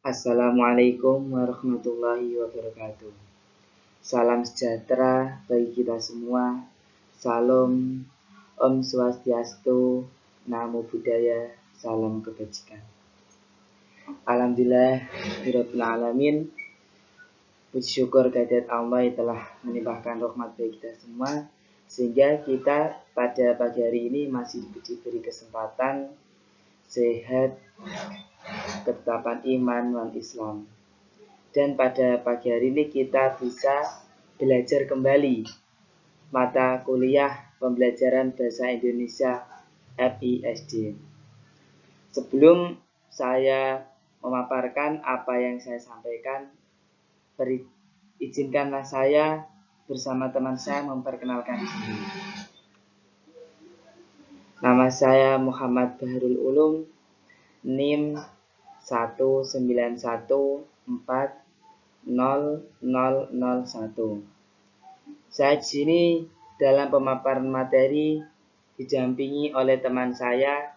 Assalamualaikum warahmatullahi wabarakatuh. Salam sejahtera bagi kita semua. Salam Om Swastiastu, Namo Buddhaya, salam kebajikan. Alhamdulillah, Rabbil Alamin. Puji syukur kehadirat Allah yang telah melimpahkan rahmat bagi kita semua, sehingga kita pada pagi hari ini masih diberi kesempatan sehat, ketetapan iman dan Islam. Dan pada pagi hari ini kita bisa belajar kembali mata kuliah pembelajaran Bahasa Indonesia FISD. Sebelum saya memaparkan apa yang saya sampaikan, izinkanlah saya bersama teman saya memperkenalkan diri. Nama saya Muhammad Bahrul Ulum, NIM 191400001. Saya di sini dalam pemaparan materi didampingi oleh teman saya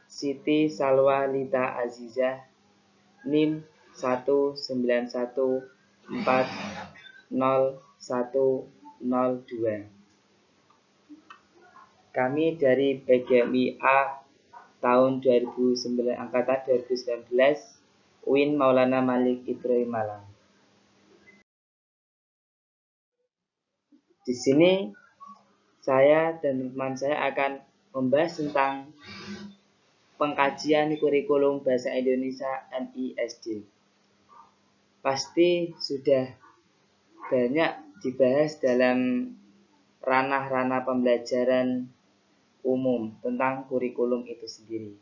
Siti Salwa Lita Azizah, NIM 191400102. Kami dari PGMI-A tahun 2009, angkatan 2019, UIN Maulana Malik Ibrahim Malang. Di sini saya dan teman saya akan membahas tentang pengkajian kurikulum Bahasa Indonesia NISD. Pasti sudah banyak dibahas dalam ranah-ranah pembelajaran umum tentang kurikulum itu sendiri.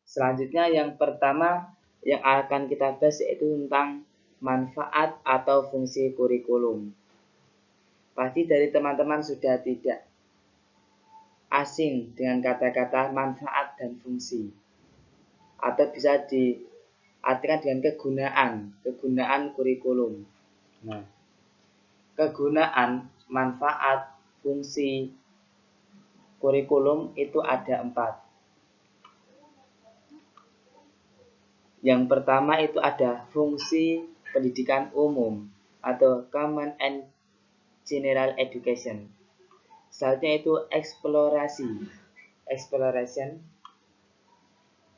Selanjutnya yang pertama yang akan kita bahas yaitu tentang manfaat atau fungsi kurikulum. Pasti dari teman-teman sudah tidak asing dengan kata-kata manfaat dan fungsi, atau bisa diartikan dengan kegunaan kurikulum. Nah, kegunaan, manfaat, fungsi kurikulum itu ada 4. Yang pertama itu ada fungsi pendidikan umum atau Common and General Education. Selanjutnya itu exploration.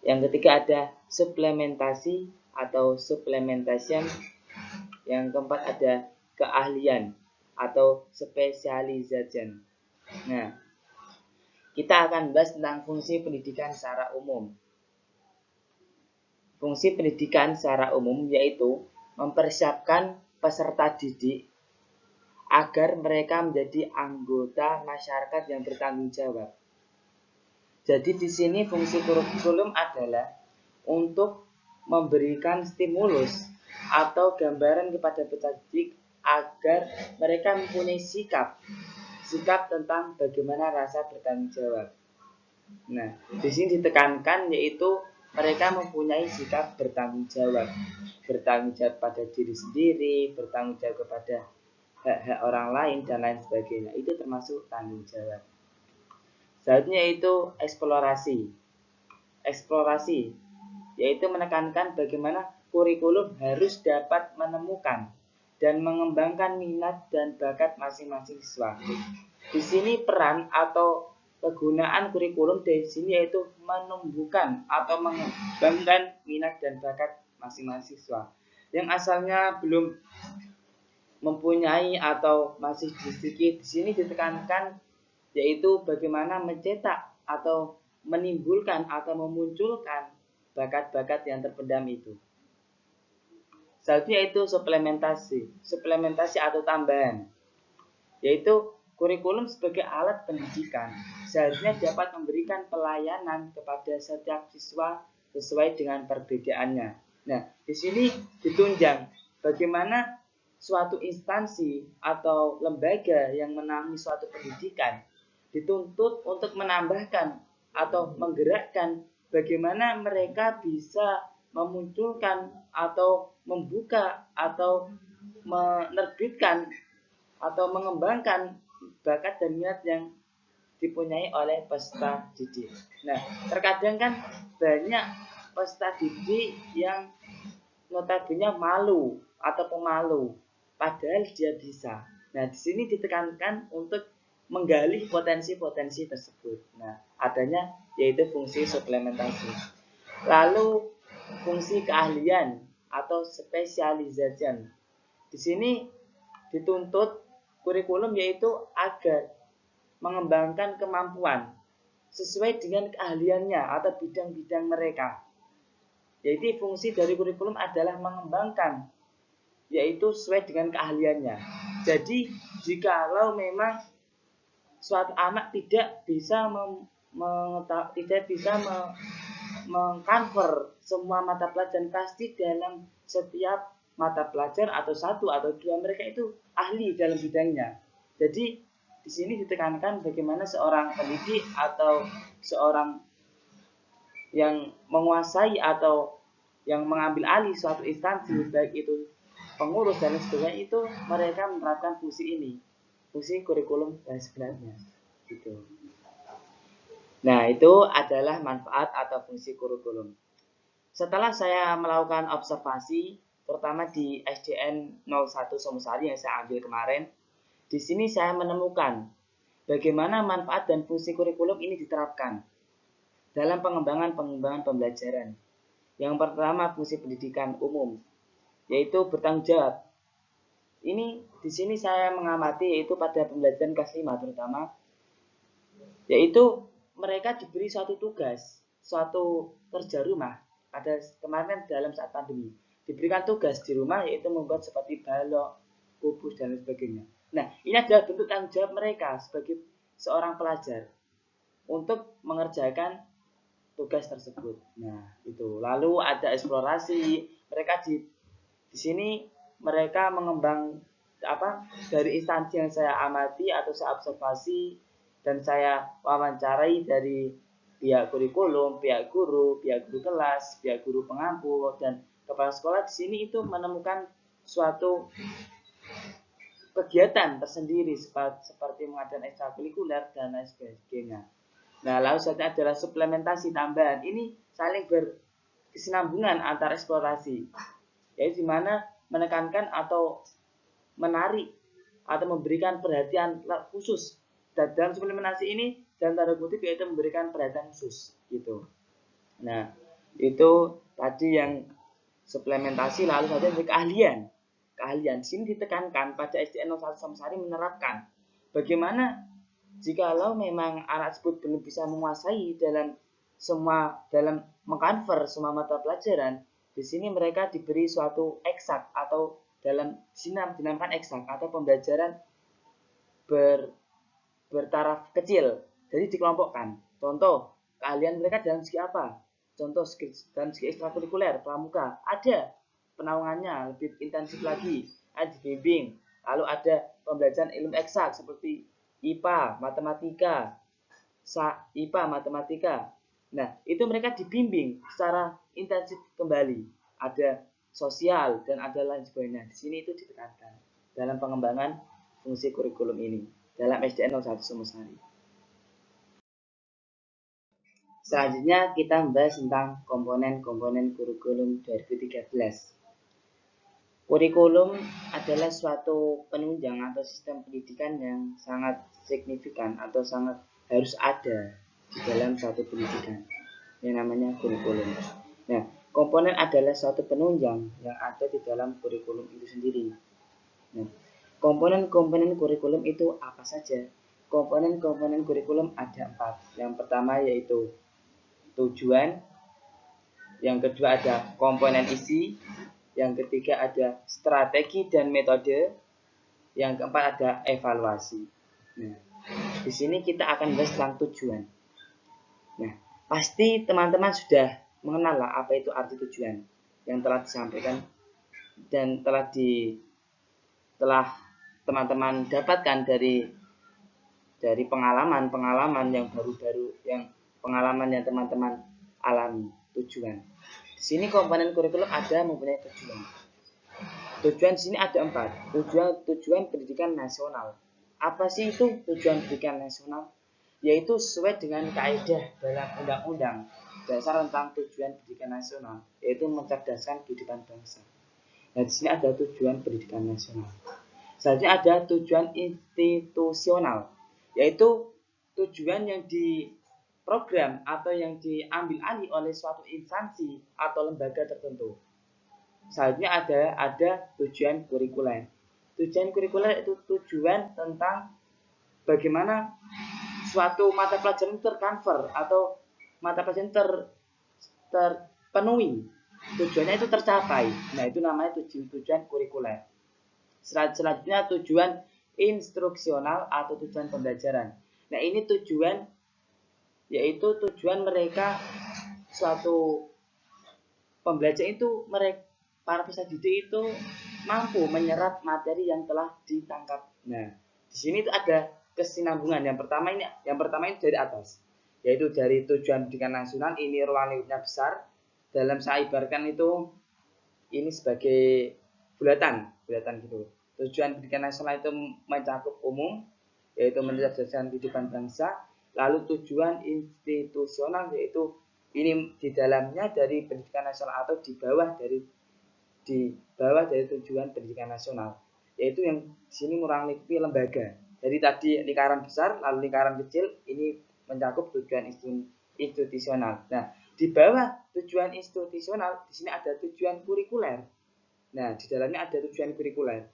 Yang ketiga ada supplementasi atau supplementation. Yang keempat ada keahlian atau specialization. Nah, kita akan bahas tentang fungsi pendidikan secara umum. Fungsi pendidikan secara umum yaitu mempersiapkan peserta didik agar mereka menjadi anggota masyarakat yang bertanggung jawab. Jadi di sini fungsi kurikulum adalah untuk memberikan stimulus atau gambaran kepada peserta didik agar mereka mempunyai sikap tentang bagaimana rasa bertanggung jawab. Nah, di sini ditekankan yaitu mereka mempunyai sikap bertanggung jawab pada diri sendiri, bertanggung jawab kepada hak-hak orang lain dan lain sebagainya. Itu termasuk tanggung jawab. Selanjutnya yaitu eksplorasi yaitu menekankan bagaimana kurikulum harus dapat menemukan dan mengembangkan minat dan bakat masing-masing siswa. Di sini peran atau kegunaan kurikulum di sini yaitu menumbuhkan atau mengembangkan minat dan bakat masing-masing siswa yang asalnya belum mempunyai atau masih sedikit. Di sini ditekankan yaitu bagaimana mencetak atau menimbulkan atau memunculkan bakat-bakat yang terpendam itu. Selanjutnya itu suplementasi atau tambahan, yaitu kurikulum sebagai alat pendidikan seharusnya dapat memberikan pelayanan kepada setiap siswa sesuai dengan perbedaannya. Nah, di sini ditunjang bagaimana suatu instansi atau lembaga yang menaungi suatu pendidikan dituntut untuk menambahkan atau menggerakkan bagaimana mereka bisa memunculkan atau membuka atau menerbitkan atau mengembangkan bakat dan minat yang dipunyai oleh peserta didik. Nah, terkadang kan banyak peserta didik yang notabene malu atau pemalu, padahal dia bisa. Nah, di sini ditekankan untuk menggali potensi-potensi tersebut. Nah, adanya yaitu fungsi suplementasi. Lalu fungsi keahlian atau specialization. Di sini dituntut kurikulum yaitu agar mengembangkan kemampuan sesuai dengan keahliannya atau bidang-bidang mereka. Jadi fungsi dari kurikulum adalah mengembangkan yaitu sesuai dengan keahliannya. Jadi jikalau memang suatu anak tidak bisa mengcover semua mata pelajaran, pasti dalam setiap mata pelajaran atau satu atau dua mereka itu ahli dalam bidangnya. Jadi di sini ditekankan bagaimana seorang pendidik atau seorang yang menguasai atau yang mengambil alih suatu instansi, baik itu pengurus dan sebagainya, itu mereka menerapkan fungsi ini, fungsi kurikulum dan sebenarnya gitu. Nah, itu adalah manfaat atau fungsi kurikulum. Setelah saya melakukan observasi, terutama di SDN 01 Somosari yang saya ambil kemarin, di sini saya menemukan bagaimana manfaat dan fungsi kurikulum ini diterapkan dalam pengembangan pembelajaran. Yang pertama, fungsi pendidikan umum, yaitu bertanggung jawab. Ini di sini saya mengamati yaitu pada pembelajaran kelas 5 terutama, yaitu mereka diberi suatu tugas, suatu kerja rumah. Pada kemarin dalam saat pandemi, diberikan tugas di rumah yaitu membuat seperti balok, kubus dan sebagainya. Nah, ini adalah bentuk tanggung jawab mereka sebagai seorang pelajar untuk mengerjakan tugas tersebut. Nah, itu. Lalu ada eksplorasi. Mereka di sini mereka mengembang dari instansi yang saya amati atau saya observasi dan saya wawancarai dari pihak kurikulum, pihak guru kelas, pihak guru pengampu dan kepala sekolah di sini itu menemukan suatu kegiatan tersendiri seperti mengadakan ekstrakurikuler dan lain sebagainya. Nah, lalu selanjutnya adalah suplementasi tambahan. Ini saling berkesinambungan antar eksplorasi, yaitu dimana menekankan atau menarik atau memberikan perhatian khusus. Dan dalam suplementasi ini dalam tanda kutip yaitu memberikan perhatian khusus gitu. Nah, itu tadi yang suplementasi. Lalu saja keahlian. Keahlian sini ditekankan pada SDN 01 Somosari menerapkan bagaimana jikalau memang anak tersebut belum bisa menguasai dalam mengcover semua mata pelajaran, di sini mereka diberi suatu eksak atau dalam sini dinamakan eksak atau pembelajaran bertaraf kecil. Jadi dikelompokkan. Contoh, keahlian mereka dalam segi apa? Contoh dalam segi ekstrakurikuler, pramuka, ada penaungannya lebih intensif lagi, ada dibimbing. Lalu ada pembelajaran ilmu eksak seperti IPA, matematika. Nah, itu mereka dibimbing secara intensif kembali. Ada sosial dan ada lain sebagainya. Di sini itu ditekankan dalam pengembangan fungsi kurikulum ini dalam SDN 01 Somosari. Selanjutnya kita membahas tentang komponen-komponen kurikulum 2013. Kurikulum adalah suatu penunjang atau sistem pendidikan yang sangat signifikan atau sangat harus ada di dalam suatu pendidikan yang namanya kurikulum. Nah, komponen adalah suatu penunjang yang ada di dalam kurikulum itu sendiri. Nah, komponen-komponen kurikulum itu apa saja? Komponen-komponen kurikulum ada 4. Yang pertama yaitu tujuan, yang kedua ada komponen isi, yang ketiga ada strategi dan metode, yang keempat ada evaluasi. Nah, di sini kita akan bahas tentang tujuan. Nah, pasti teman-teman sudah mengenal lah apa itu arti tujuan yang telah disampaikan dan telah teman-teman dapatkan dari pengalaman yang baru-baru, yang pengalaman yang teman-teman alami. Tujuan. Di sini komponen kurikulum ada mempunyai tujuan. Tujuan di sini ada 4. Tujuan pendidikan nasional. Apa sih itu tujuan pendidikan nasional? yaitu sesuai dengan kaidah dalam Undang-Undang Dasar tentang Tujuan Pendidikan Nasional, yaitu mencerdaskan kehidupan bangsa. Nah, di sini ada tujuan pendidikan nasional. Selanjutnya ada tujuan institusional, yaitu tujuan yang diprogram atau yang diambil alih oleh suatu instansi atau lembaga tertentu. Selanjutnya ada tujuan kurikuler. Tujuan kurikuler itu tujuan tentang bagaimana suatu mata pelajaran tercover atau mata pelajaran terpenuhi, tujuannya itu tercapai. Nah, itu namanya tujuan kurikuler. Selanjutnya tujuan instruksional atau tujuan pembelajaran. Nah, ini tujuan yaitu tujuan mereka suatu pembelajar itu para peserta didik itu mampu menyerap materi yang telah ditangkap. Nah, di sini itu ada kesinambungan. Yang pertama ini dari atas, yaitu dari tujuan pendidikan nasional, ini ruang lingkupnya besar. Dalam saya ibaratkan itu ini sebagai bulatan gitu. Tujuan pendidikan nasional itu mencakup umum, yaitu mencerdaskan kehidupan bangsa. Lalu tujuan institusional, yaitu ini di dalamnya dari pendidikan nasional atau di bawah dari tujuan pendidikan nasional, yaitu yang di sini ruang lingkupi lembaga. Jadi tadi lingkaran besar, lalu lingkaran kecil, ini mencakup tujuan institusional. Nah, di bawah tujuan institusional, di sini ada tujuan kurikuler. Nah, di dalamnya ada tujuan kurikuler,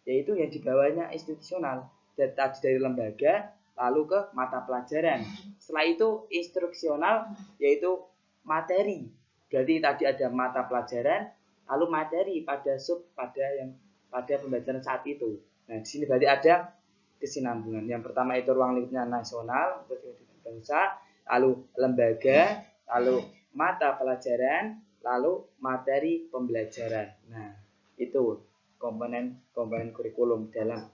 yaitu yang di bawahnya institusional. Tadi dari lembaga, lalu ke mata pelajaran. Setelah itu instruksional, yaitu materi. Berarti tadi ada mata pelajaran, lalu materi pada pembelajaran saat itu. Nah, di sini berarti ada kesinambungan. Yang pertama itu ruang lingkupnya nasional, bangsa, lalu lembaga, lalu mata pelajaran, lalu materi pembelajaran. Nah, itu komponen kurikulum dalam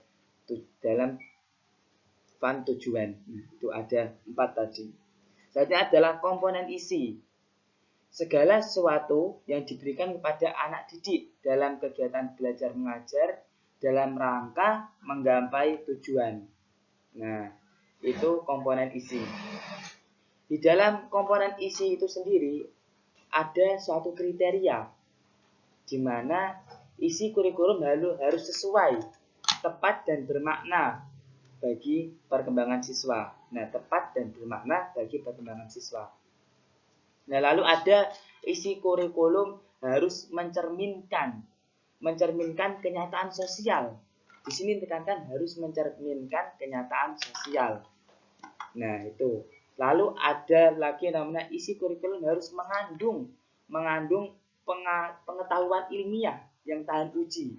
fun tujuan. Nah, itu ada 4 tadi. Selanjutnya adalah komponen isi. Segala sesuatu yang diberikan kepada anak didik dalam kegiatan belajar mengajar dalam rangka menggapai tujuan. Nah, itu komponen isi. Di dalam komponen isi itu sendiri ada suatu kriteria di mana isi kurikulum harus sesuai, tepat dan bermakna bagi perkembangan siswa. Nah, tepat dan bermakna bagi perkembangan siswa. Nah, lalu ada isi kurikulum harus mencerminkan kenyataan sosial. Di sini ditekankan harus mencerminkan kenyataan sosial. Nah, itu. Lalu ada lagi namanya isi kurikulum harus mengandung pengetahuan ilmiah yang tahan uji.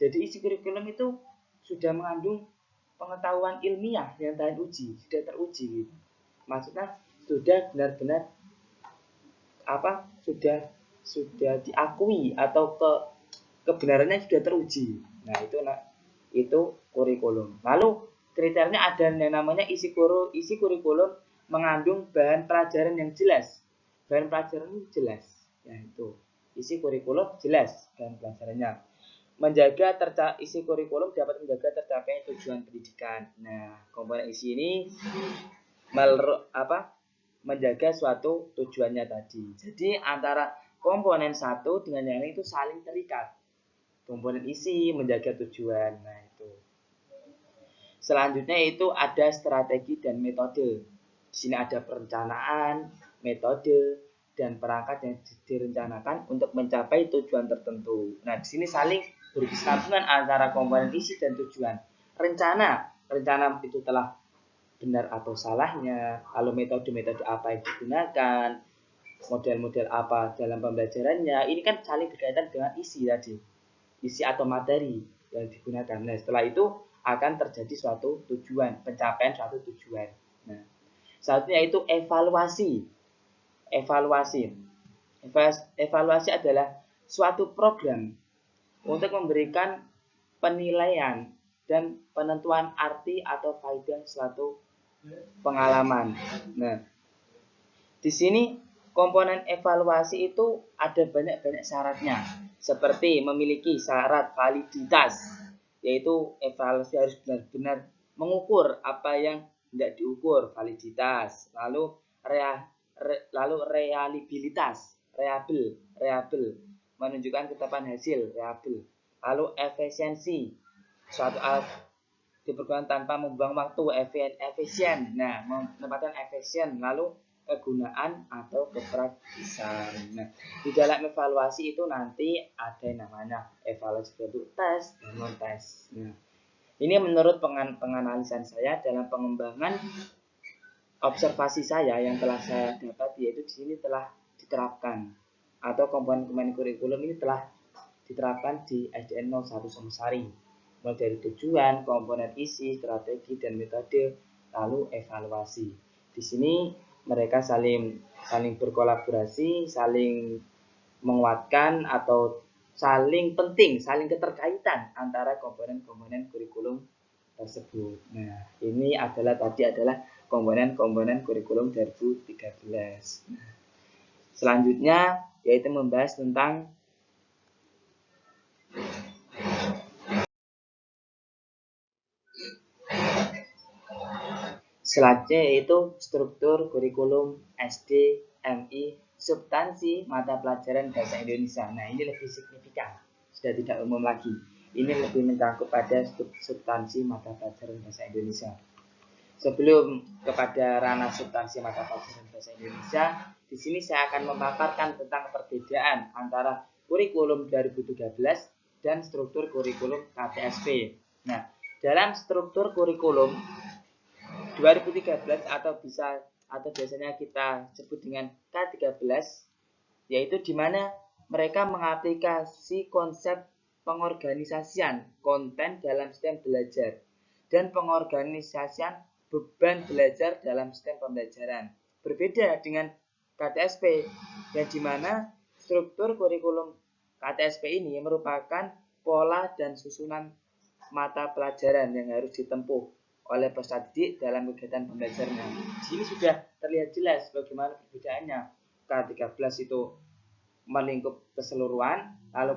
Jadi isi kurikulum itu sudah mengandung pengetahuan ilmiah yang tahan uji, sudah teruji gitu. Maksudnya sudah benar-benar sudah diakui atau kebenarannya sudah teruji. Nah, itu kurikulum. Lalu kriterianya ada yang namanya isi kurikulum mengandung bahan pelajaran yang jelas. Bahan pelajaran itu jelas. Ya, itu. Isi kurikulum jelas bahan pelajarannya. Isi kurikulum dapat menjaga tercapai tujuan pendidikan. Nah, komponen isi ini menjaga suatu tujuannya tadi. Jadi antara komponen satu dengan yang lain itu saling terikat. Komponen isi menjaga tujuan. Nah, itu. Selanjutnya itu ada strategi dan metode. Di sini ada perencanaan, metode, dan perangkat yang direncanakan untuk mencapai tujuan tertentu. Nah, di sini saling berkesinambungan antara komponen isi dan tujuan. Rencana itu telah benar atau salahnya, lalu metode-metode apa yang digunakan, model-model apa dalam pembelajarannya. Ini kan saling berkaitan dengan isi tadi, isi atau materi yang digunakan. Nah, setelah itu akan terjadi suatu tujuan, pencapaian suatu tujuan. Nah, selanjutnya itu evaluasi. Evaluasi adalah suatu program untuk memberikan penilaian dan penentuan arti atau faedah suatu pengalaman. Nah, di sini komponen evaluasi itu ada banyak syaratnya, seperti memiliki syarat validitas, yaitu evaluasi harus benar-benar mengukur apa yang tidak diukur validitas, lalu reliabilitas, reliable, menunjukkan ketetapan hasil, reliable, lalu efisiensi, suatu alat dipergunakan tanpa membuang waktu, efisien, nah menempatkan efisien, lalu kegunaan atau kepraktisan. Nah, di dalam evaluasi itu nanti ada yang namanya evaluasi bentuk tes dan non tes. Nah, ini menurut penganalisan saya dalam pengembangan observasi saya yang telah saya dapat, yaitu di sini telah diterapkan atau komponen-komponen kurikulum ini telah diterapkan di SDN 01 Sumbersari, mulai dari tujuan, komponen isi, strategi, dan metode, lalu evaluasi. Di sini mereka saling berkolaborasi, saling menguatkan atau saling penting, saling keterkaitan antara komponen-komponen kurikulum tersebut. Nah, ini adalah komponen-komponen kurikulum 2013. Selanjutnya yaitu membahas tentang selanjutnya yaitu struktur kurikulum SD MI substansi mata pelajaran bahasa Indonesia. Nah, ini lebih signifikan, sudah tidak umum lagi. Ini lebih mencakup pada substansi mata pelajaran bahasa Indonesia. Sebelum kepada ranah substansi mata pelajaran bahasa Indonesia, di sini saya akan memaparkan tentang perbedaan antara kurikulum 2013 dan struktur kurikulum KTSP. Nah, dalam struktur kurikulum 2013 atau biasanya kita sebut dengan K13, yaitu di mana mereka mengaplikasi konsep pengorganisasian konten dalam sistem belajar dan pengorganisasian beban belajar dalam sistem pembelajaran. Berbeda dengan KTSP, yang di mana struktur kurikulum KTSP ini merupakan pola dan susunan mata pelajaran yang harus ditempuh oleh peserta didik dalam kegiatan pembelajarannya. Di sini sudah terlihat jelas bagaimana perbedaannya. K13 itu melingkup keseluruhan, lalu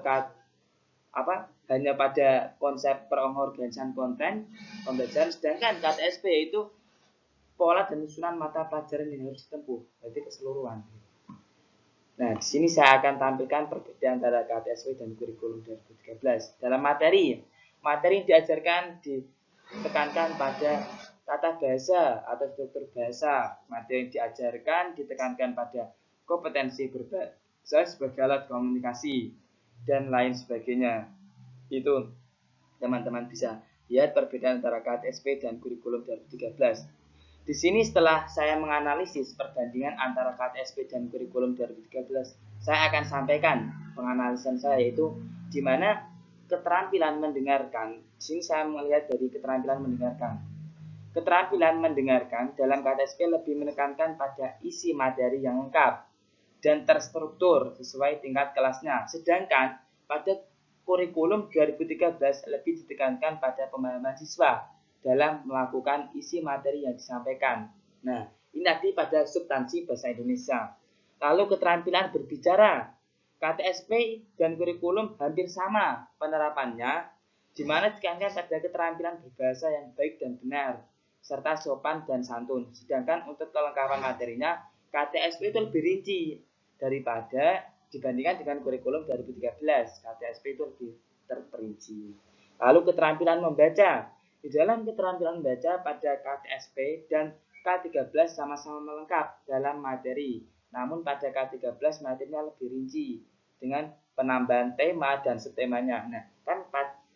hanya pada konsep pengorganisasian konten pembelajaran, sedangkan KTSP yaitu pola dan susunan mata pelajaran yang harus ditempuh, berarti keseluruhan. Nah, di sini saya akan tampilkan perbedaan antara KTSP dan kurikulum 2013. Dalam materi yang diajarkan ditekankan pada tata bahasa atau struktur bahasa. Materi yang diajarkan ditekankan pada kompetensi berbahasa sebagai alat komunikasi dan lain sebagainya. Itu teman-teman bisa lihat perbedaan antara KTSP dan kurikulum 2013. Di sini setelah saya menganalisis perbandingan antara KTSP dan kurikulum 2013, saya akan sampaikan penganalisan saya, yaitu di mana keterampilan mendengarkan. Di sini saya melihat dari keterampilan mendengarkan. Keterampilan mendengarkan dalam KTSP lebih menekankan pada isi materi yang lengkap dan terstruktur sesuai tingkat kelasnya. Sedangkan pada kurikulum 2013 lebih ditekankan pada pemahaman siswa dalam melakukan isi materi yang disampaikan. Nah, ini tadi pada substansi bahasa Indonesia. Lalu keterampilan berbicara. KTSP dan kurikulum hampir sama penerapannya, di mana ditekankan pada keterampilan berbahasa yang baik dan benar, serta sopan dan santun. Sedangkan untuk kelengkapan materinya, KTSP itu lebih rinci dibandingkan dengan kurikulum 2013. KTSP itu lebih terperinci. Lalu keterampilan membaca. Di dalam keterampilan membaca pada KTSP dan K13 sama-sama melengkap dalam materi. Namun pada K13 materinya lebih rinci dengan penambahan tema dan subtemanya. Nah, kan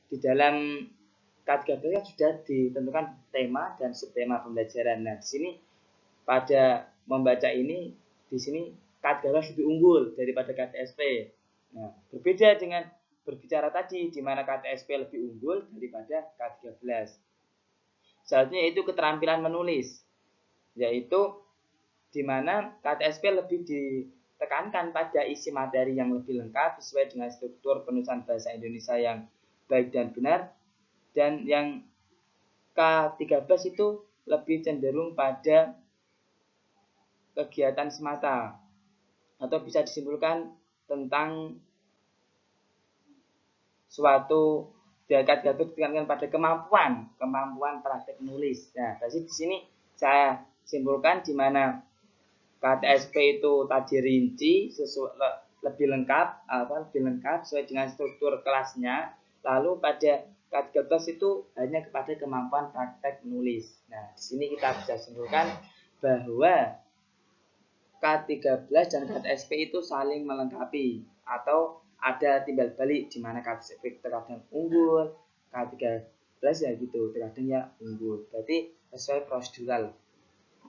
di dalam K13 sudah ditentukan tema dan subtema pembelajaran. Nah, di sini pada membaca ini, di sini K13 lebih unggul daripada KTSP. Nah, berbeda dengan berbicara tadi, di mana KTSP lebih unggul daripada K13. Selanjutnya yaitu keterampilan menulis, yaitu di mana KTSP lebih ditekankan pada isi materi yang lebih lengkap sesuai dengan struktur penulisan bahasa Indonesia yang baik dan benar, dan yang K13 itu lebih cenderung pada kegiatan semata, atau bisa disimpulkan tentang suatu KTSP ditekankan pada kemampuan praktek menulis. Nah, dari di sini saya simpulkan di mana KTSP itu tadi rinci lebih lengkap sesuai dengan struktur kelasnya. Lalu pada K13 itu hanya kepada kemampuan praktek menulis. Nah, di sini kita bisa simpulkan bahwa K13 dan KTSP itu saling melengkapi atau ada timbal balik di mana KTSP terkadang unggul, K13 ya gitu, terkadang ya unggul. Berarti sesuai prosedural.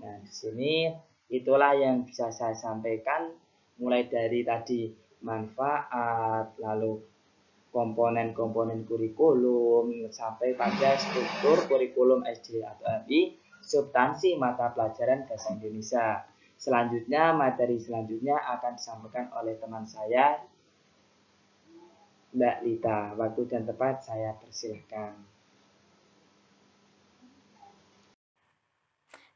Nah, di sini itulah yang bisa saya sampaikan mulai dari tadi manfaat, lalu komponen-komponen kurikulum, sampai pada struktur kurikulum SD atau MI, substansi mata pelajaran Bahasa Indonesia. Selanjutnya, materi selanjutnya akan disampaikan oleh teman saya, Mbak Lita. Waktu dan tempat saya persilahkan.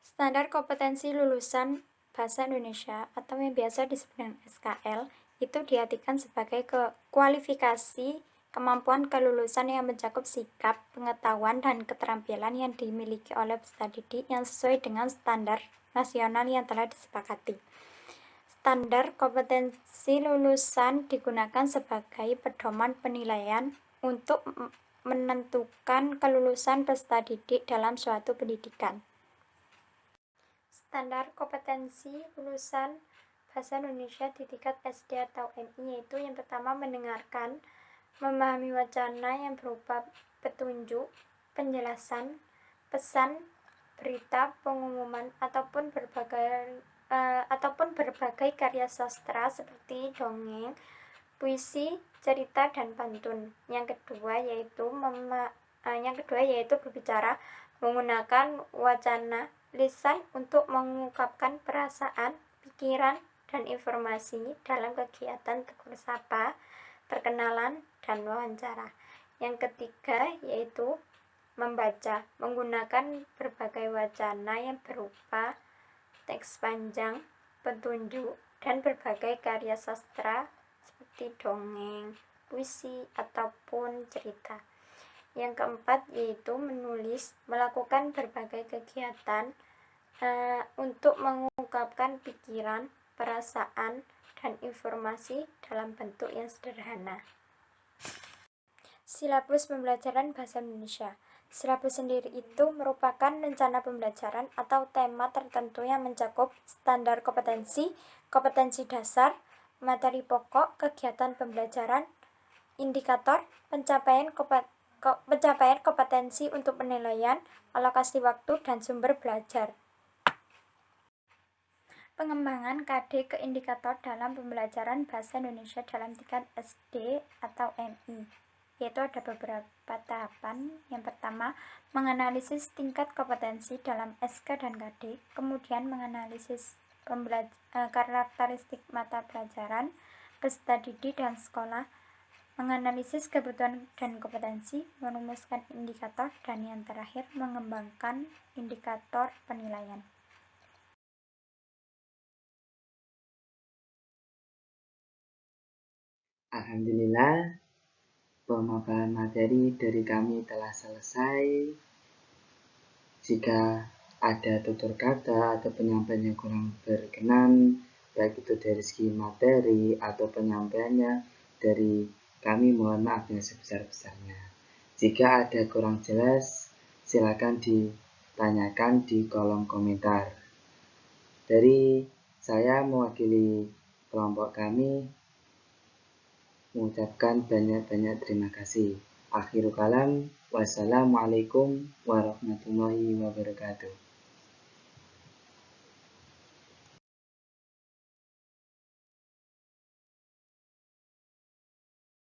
Standar kompetensi lulusan Bahasa Indonesia atau yang biasa disebut dengan SKL itu diartikan sebagai kualifikasi kemampuan kelulusan yang mencakup sikap, pengetahuan, dan keterampilan yang dimiliki oleh peserta didik yang sesuai dengan standar nasional yang telah disepakati. Standar kompetensi lulusan digunakan sebagai pedoman penilaian untuk menentukan kelulusan peserta didik dalam suatu pendidikan. Standar kompetensi lulusan Bahasa Indonesia di tingkat SD atau MI yaitu yang pertama mendengarkan, memahami wacana yang berupa petunjuk, penjelasan, pesan, berita, pengumuman ataupun berbagai karya sastra seperti dongeng, puisi, cerita, dan pantun. Yang kedua yaitu berbicara menggunakan wacana lisan untuk mengungkapkan perasaan, pikiran, dan informasi dalam kegiatan tegur sapa, perkenalan, dan wawancara. Yang ketiga yaitu membaca menggunakan berbagai wacana yang berupa teks panjang, petunjuk, dan berbagai karya sastra seperti dongeng, puisi, ataupun cerita. Yang keempat yaitu menulis, melakukan berbagai kegiatan untuk mengungkapkan pikiran, perasaan, dan informasi dalam bentuk yang sederhana. Silabus pembelajaran Bahasa Indonesia. Silabus sendiri itu merupakan rencana pembelajaran atau tema tertentu yang mencakup standar kompetensi, kompetensi dasar, materi pokok, kegiatan pembelajaran, indikator, pencapaian kompetensi untuk penilaian, alokasi waktu, dan sumber belajar. Pengembangan KD ke indikator dalam pembelajaran Bahasa Indonesia dalam tingkat SD atau MI, yaitu ada beberapa tahapan. Yang pertama, menganalisis tingkat kompetensi dalam SK dan KD, kemudian menganalisis karakteristik mata pelajaran, peserta didik dan sekolah, menganalisis kebutuhan dan kompetensi, merumuskan indikator, dan yang terakhir mengembangkan indikator penilaian. Alhamdulillah, pemaparan materi dari kami telah selesai. Jika ada tutur kata atau penyampaian yang kurang berkenan, baik itu dari segi materi atau penyampaiannya, dari kami mohon maaf yang sebesar-besarnya. Jika ada kurang jelas, silakan ditanyakan di kolom komentar. Dari saya mewakili kelompok kami, mengucapkan banyak-banyak terima kasih. Akhirul kalam, wassalamualaikum warahmatullahi wabarakatuh.